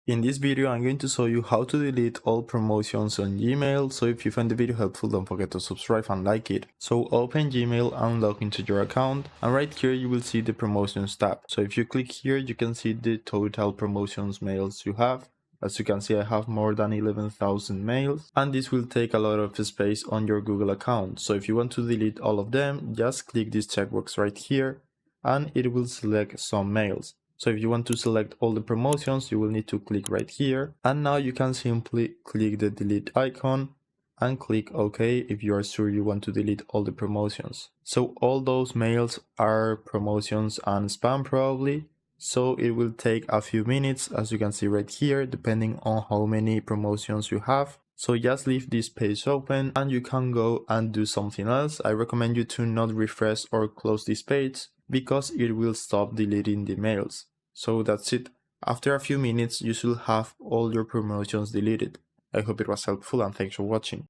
In this video, I'm going to show you how to delete all promotions on Gmail, so if you find the video helpful, don't forget to subscribe and like it. So open Gmail and log into your account, and right here you will see the promotions tab. So if you click here, you can see the total promotions mails you have. As you can see, I have more than 11,000 mails, and this will take a lot of space on your Google account. So if you want to delete all of them, just click this checkbox right here, and it will select some mails. So if you want to select all the promotions, you will need to click right here. And now you can simply click the delete icon and click OK if you are sure you want to delete all the promotions. So all those mails are promotions and spam probably. So it will take a few minutes, as you can see right here, depending on how many promotions you have. So just leave this page open and you can go and do something else. I recommend you to not refresh or close this page, because it will stop deleting the mails. So that's it. After a few minutes, you should have all your promotions deleted. I hope it was helpful and thanks for watching.